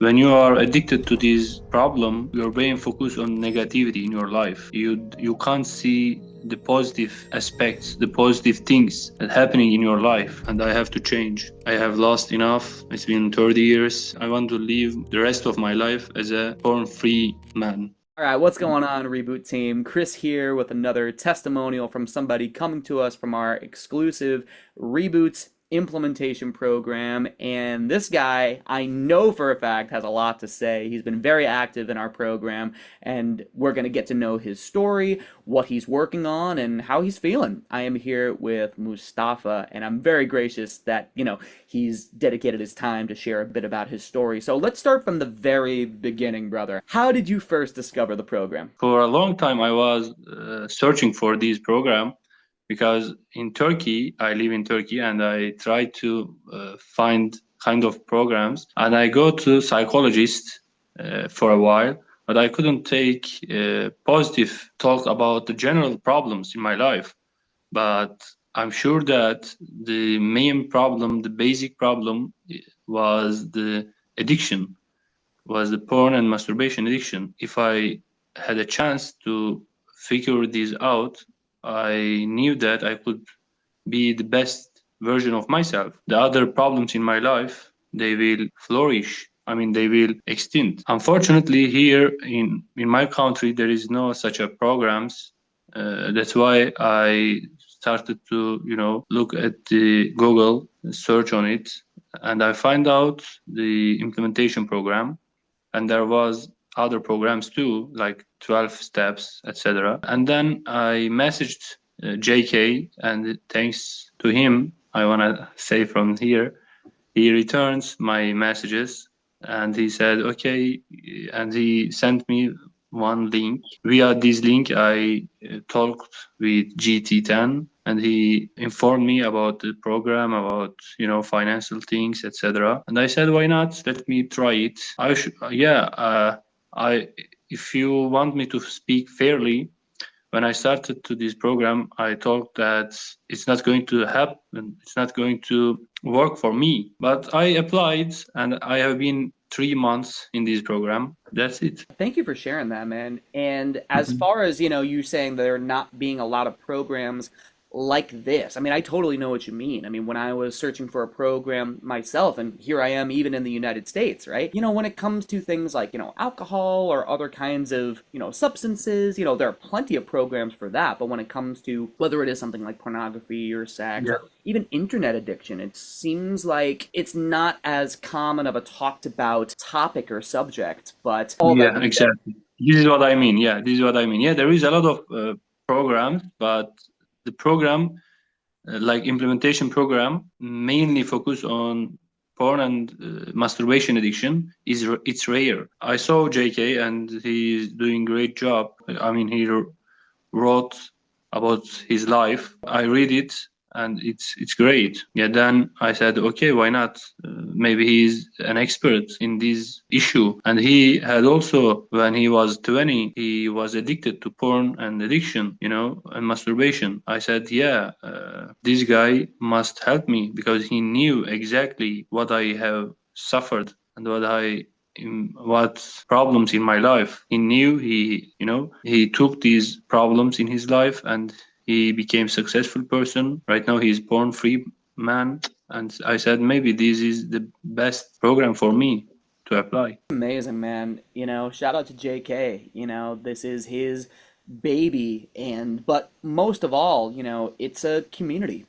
When you are addicted to this problem, your brain focus on negativity in your life. You can't see the positive aspects, the positive things that happening in your life. And I have to change. I have lost enough. It's been 30 years. I want to live the rest of my life as a porn-free man. All right, what's going on, Reboot Team? Chris here with another testimonial from somebody coming to us from our exclusive Reboots implementation program. And this guy, I know for a fact, has a lot to say. He's been very active in our program, and we're going to get to know his story, what he's working on, and how he's feeling. I am here with Mustafa, and I'm very gracious that, he's dedicated his time to share a bit about his story. So let's start from the very beginning, brother. How did you first discover the program? For a long time, I was searching for this program because in Turkey, I live in Turkey, and I try to find kind of programs, and I go to psychologists for a while, but I couldn't take positive talk about the general problems in my life. But I'm sure that the main problem, the basic problem, was the addiction, was the porn and masturbation addiction. If I had a chance to figure this out, I knew that I could be the best version of myself. The other problems in my life, they will flourish. I mean, they will extinct. Unfortunately, here in my country, there is no such a programs. That's why I started to, look at the Google, search on it, and I find out the implementation program, and there was other programs too, like 12 steps, etc. And then I messaged JK, and thanks to him, I want to say from here, he returns my messages, and he said okay, and he sent me one link. Via this link, I talked with GT10, and he informed me about the program, about financial things, etc. And I said, why not? Let me try it. I if you want me to speak fairly, when I started to this program, I thought that it's not going to happen, it's not going to work for me. But I applied, and I have been 3 months in this program. That's it. Thank you for sharing that, man. And as Mhm. far as, you saying there not being a lot of programs like this, I mean, I totally know what you mean. I mean, when I was searching for a program myself, and here I am even in the United States, right? When it comes to things like, alcohol or other kinds of, substances, there are plenty of programs for that. But when it comes to whether it is something like pornography or sex Yeah, or even internet addiction, it seems like it's not as common of a talked about topic or subject. But all that yeah, being said, exactly. This is what I mean. Yeah, this is what I mean. Yeah, there is a lot of programs, but the program, like implementation program, mainly focus on porn and masturbation addiction. It's rare. I saw JK, and he's doing great job. I mean, he wrote about his life. I read it, and it's great. Yeah, then I said, okay, why not? Maybe he's an expert in this issue. And he had also, when he was 20, he was addicted to porn and addiction, and masturbation. I said, yeah, this guy must help me, because he knew exactly what I have suffered and what problems in my life. He knew, he took these problems in his life, and he became successful person. Right now he's born free man. And I said, maybe this is the best program for me to apply. amazing, man. Shout out to JK. This is his baby, and but most of all, it's a community.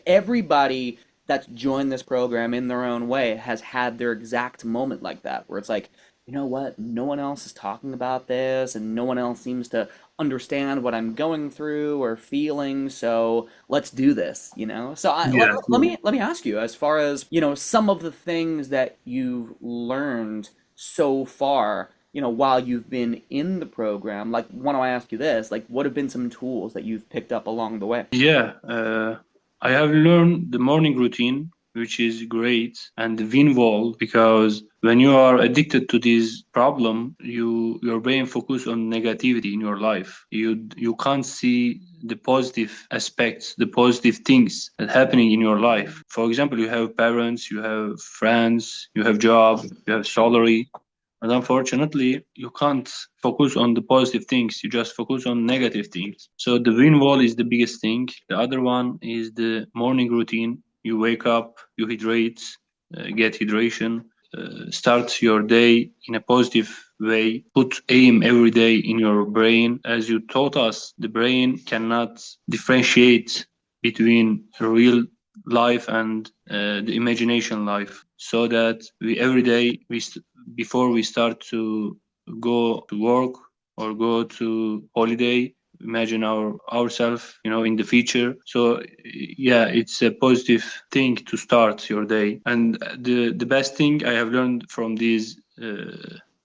Everybody that's joined this program in their own way has had their exact moment like that, where it's like, you know what, no one else is talking about this, and no one else seems to understand what I'm going through or feeling. So let's do this. So let, Yeah, let me let me ask you, as far as some of the things that you've learned so far, while you've been in the program, like, why don't I ask you this? Like, what have been some tools that you've picked up along the way? yeah. I have learned the morning routine which is great, and the win wall, because when you are addicted to this problem, your brain focus on negativity in your life. You can't see the positive aspects, the positive things that happening in your life. For example, you have parents, you have friends, you have job, you have salary, and unfortunately, you can't focus on the positive things. You just focus on negative things. So the win wall is the biggest thing. The other one is the morning routine. You wake up, you hydrate, get hydration, start your day in a positive way. Put aim every day in your brain. As you taught us, the brain cannot differentiate between real life and the imagination life, so that we every day before we start to go to work or go to holiday, imagine ourselves, in the future. So yeah, it's a positive thing to start your day. And the best thing I have learned from this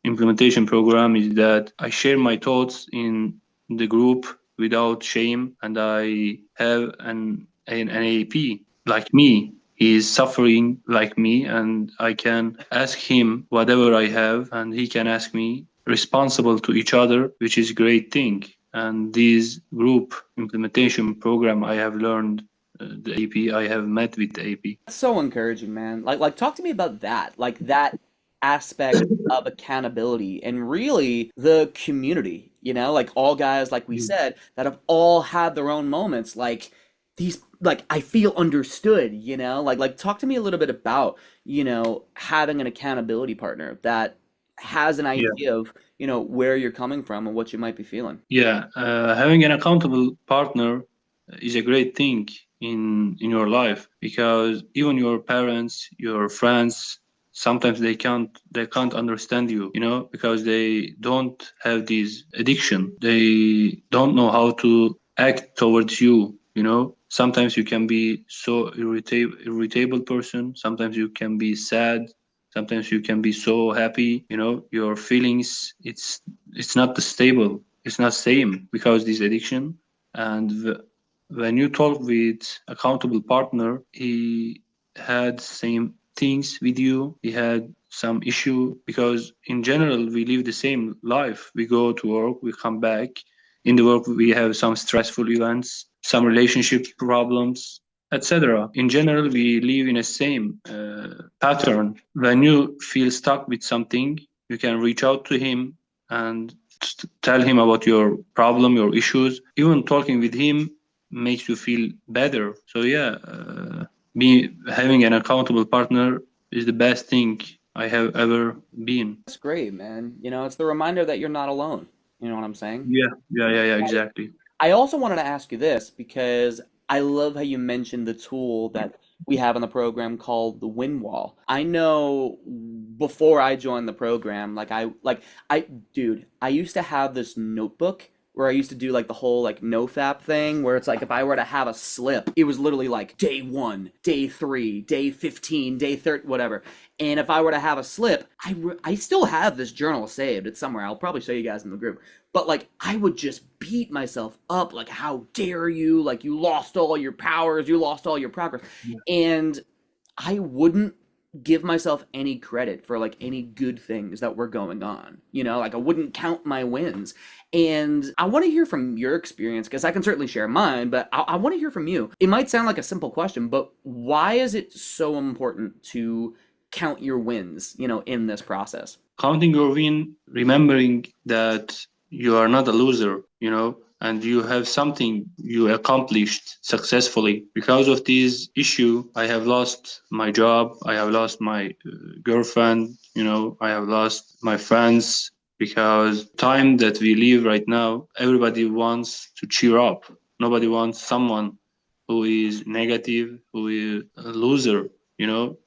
implementation program is that I share my thoughts in the group without shame, and I have an AAP like me. He is suffering like me, and I can ask him whatever I have, and he can ask me, responsible to each other, which is a great thing. And this group implementation program, I have learned the AP. I have met with the AP. That's so encouraging, man. Like talk to me about that. Like that aspect of accountability and really the community, like all guys, like we said, that have all had their own moments. Like these, like I feel understood, like talk to me a little bit about, having an accountability partner that has an Yeah, idea of, where you're coming from and what you might be feeling. yeah. Having an accountable partner is a great thing in your life, because even your parents, your friends, sometimes they can't understand you, because they don't have this addiction. They don't know how to act towards you. Sometimes you can be so irritable person. Sometimes you can be sad. Sometimes you can be so happy. Your feelings. It's not the stable. It's not same because this addiction. And when you talk with accountable partner, he had same things with you. He had some issue, because in general we live the same life. We go to work, we come back. In the work we have some stressful events, some relationship problems, etc. In general we live in a same pattern. When you feel stuck with something, you can reach out to him and tell him about your problem, your issues. Even talking with him makes you feel better. So yeah, having an accountable partner is the best thing I have ever been. That's great, man. It's the reminder that you're not alone. You know what I'm saying? Yeah, yeah, yeah, yeah, exactly. I also wanted to ask you this because I love how you mentioned the tool that we have in the program called the Win Wall. I know before I joined the program, dude, I used to have this notebook where I used to do like the whole like nofap thing where it's like if I were to have a slip, it was literally like day 1, day 3, day 15, day 30, whatever. And if I were to have a slip, I still have this journal saved. It's somewhere. I'll probably show you guys in the group. But like I would just beat myself up like how dare you? Like you lost all your powers, you lost all your progress. And I wouldn't give myself any credit for like any good things that were going on. Like I wouldn't count my wins. And I want to hear from your experience because I can certainly share mine, but I want to hear from you. It might sound like a simple question, but why is it so important to count your wins, in this process? Counting your win, remembering that you are not a loser, and you have something you accomplished successfully. Because of this issue, I have lost my job, I have lost my girlfriend, I have lost my friends. Because time that we live right now, everybody wants to cheer up. Nobody wants someone who is negative, who is a loser.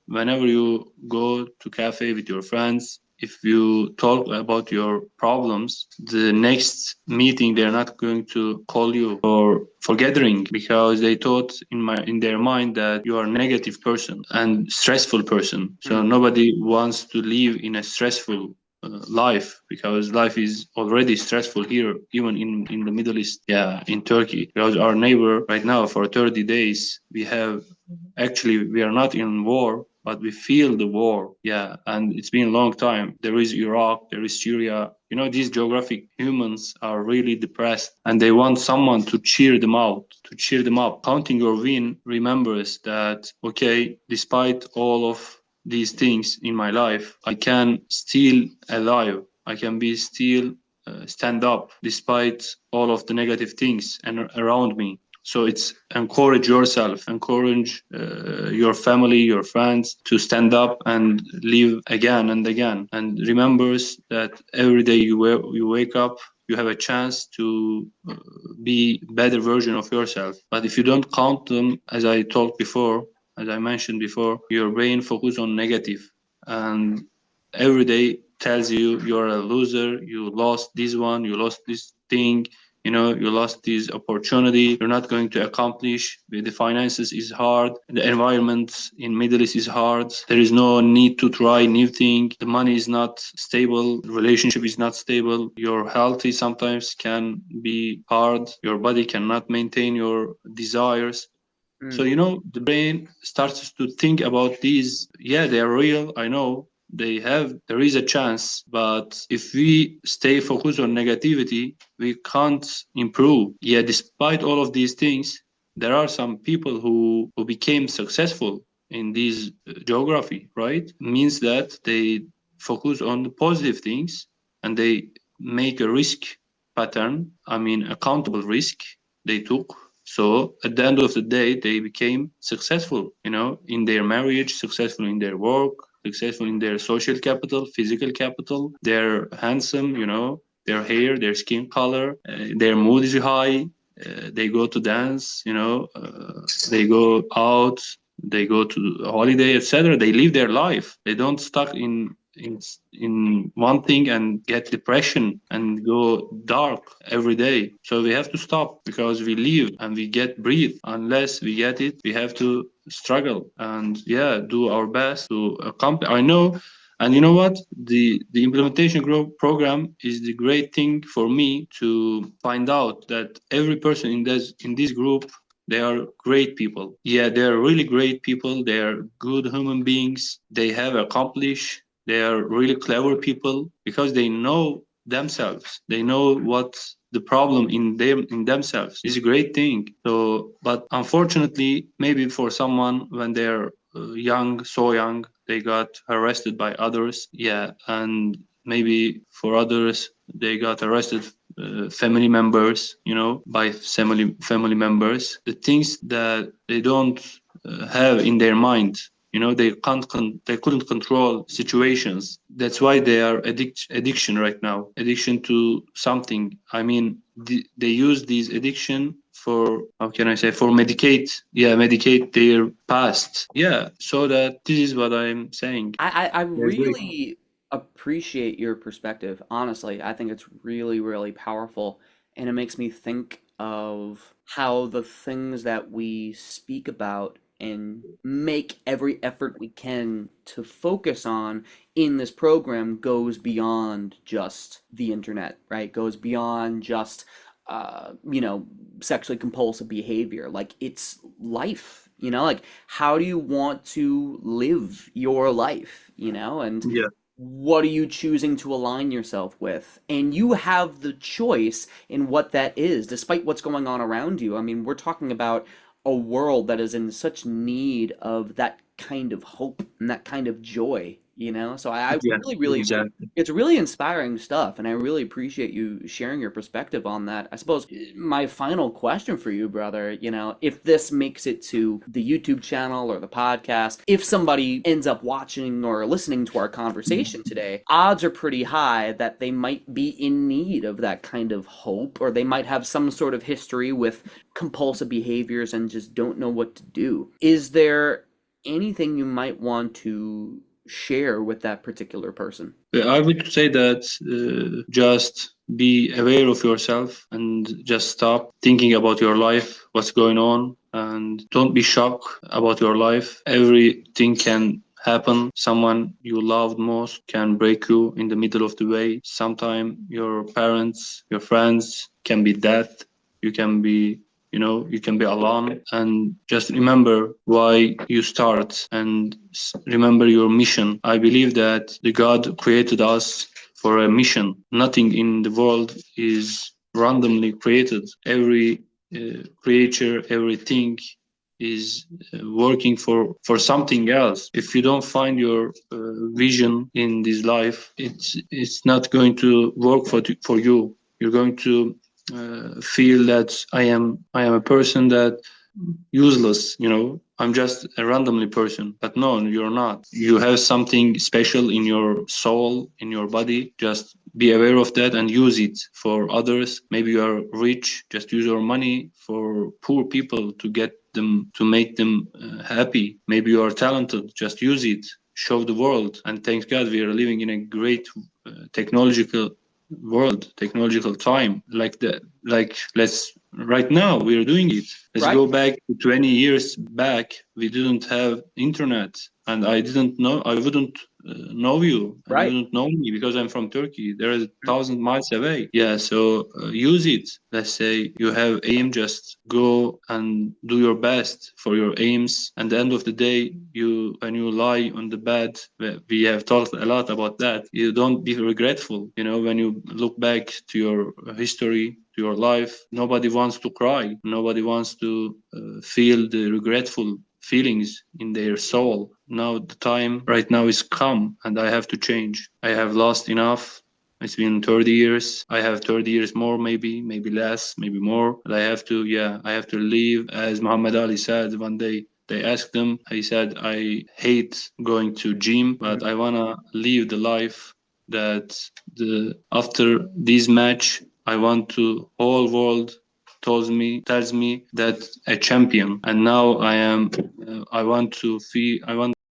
Whenever you go to cafe with your friends, if you talk about your problems, the next meeting they're not going to call you for gathering, because they thought in their mind that you are a negative person and stressful person. So nobody wants to live in a stressful life, because life is already stressful here, even in the Middle East, in Turkey, because our neighbor right now for 30 days we have, actually we are not in war, but we feel the war. And it's been a long time. There is Iraq, there is Syria. These geographic humans are really depressed, and they want someone to cheer them out, to cheer them up. Counting Your Win remembers that, okay, despite all of these things in my life, I can still alive. I can be still stand up despite all of the negative things around me. So it's encourage yourself, encourage your family, your friends to stand up and live again and again. And remembers that every day you wake up, you have a chance to be better version of yourself. But if you don't count them, as I mentioned before, your brain focus on negative, and every day tells you you're a loser, you lost this one, you lost this thing, you lost this opportunity, you're not going to accomplish. The finances is hard, the environment in Middle East is hard, there is no need to try new thing, the money is not stable, relationship is not stable, your health sometimes can be hard, your body cannot maintain your desires. So, the brain starts to think about these. Yeah, they are real. I know there is a chance, but if we stay focused on negativity, we can't improve. Yeah, despite all of these things, there are some people who became successful in this geography, right? Means that they focus on the positive things, and they make a risk pattern, accountable risk they took. So at the end of the day, they became successful, in their marriage, successful in their work, successful in their social capital, physical capital. They're handsome, their hair, their skin color, their mood is high. They go to dance, they go out, they go to holiday, etc. They live their life. They don't stuck in one thing and get depression and go dark every day. So we have to stop, because we live and we get breathe. Unless we get it, we have to struggle and do our best to accomplish. I know. And you know what? The implementation program is the great thing for me to find out that every person in this group, they are great people. Yeah, they are really great people. They are good human beings. They have accomplished. They are really clever people, because they know themselves. They know what's the problem in themselves. It's a great thing. So, but unfortunately, maybe for someone, when they're young, so young, they got arrested by others. Yeah, and maybe for others, they got arrested, family members, by family members. The things that they don't have in their mind, they couldn't control situations. That's why they are addiction right now, addiction to something. They use these addiction for, how can I say, for medicate their past. So that this is what I'm saying. I really appreciate your perspective. Honestly, I think it's really, really powerful. And it makes me think of how the things that we speak about and make every effort we can to focus on in this program goes beyond just the internet, right? Goes beyond just, sexually compulsive behavior. Like, it's life, like, how do you want to live your life, and what are you choosing to align yourself with? And you have the choice in what that is, despite what's going on around you. We're talking about a world that is in such need of that kind of hope and that kind of joy, So I really, really, Exactly. it's really inspiring stuff, and I really appreciate you sharing your perspective on that. I suppose my final question for you, brother, if this makes it to the YouTube channel or the podcast, if somebody ends up watching or listening to our conversation today, odds are pretty high that they might be in need of that kind of hope, or they might have some sort of history with compulsive behaviors and just don't know what to do. Is there anything you might want to share with that particular person? I would say that just be aware of yourself and just stop thinking about your life, what's going on, and don't be shocked about your life. Everything can happen. Someone you loved most can break you in the middle of the way. Sometimes your parents, your friends can be death. You can be you can be alone, and just remember why you start and remember your mission. I believe that the God created us for a mission. Nothing in the world is randomly created. Every creature, everything is working for something else. If you don't find your vision in this life, it's not going to work for you. You're going to feel that I am a person that useless. I'm just a randomly person. But no, you're not. You have something special in your soul, in your body. Just be aware of that and use it for others. Maybe you are rich, just use your money for poor people to get them, to make them happy. Maybe you are talented, just use it, show the world. And thank God we are living in a great technological world, technological time, like that. Like, let's right now we are doing it. Let's Right. go back to 20 years back. We didn't have internet, and I wouldn't know you, and Right. you don't know me because I'm from Turkey. There is 1,000 miles away. Yeah, so use it. Let's say you have aim, just go and do your best for your aims. And at the end of the day, when you lie on the bed, we have talked a lot about that. You don't be regretful. When you look back to your history, to your life, nobody wants to cry. Nobody wants to feel the regretful feelings in their soul. Now the time right now is come, and I have to change. I have lost enough. It's been 30 years. I have 30 years more, maybe less, maybe more. But I have to leave. As Muhammad Ali said one day, they asked him, he said, I hate going to gym, but I wanna live the life that after this match, I want to whole world tells me that a champion. And now I want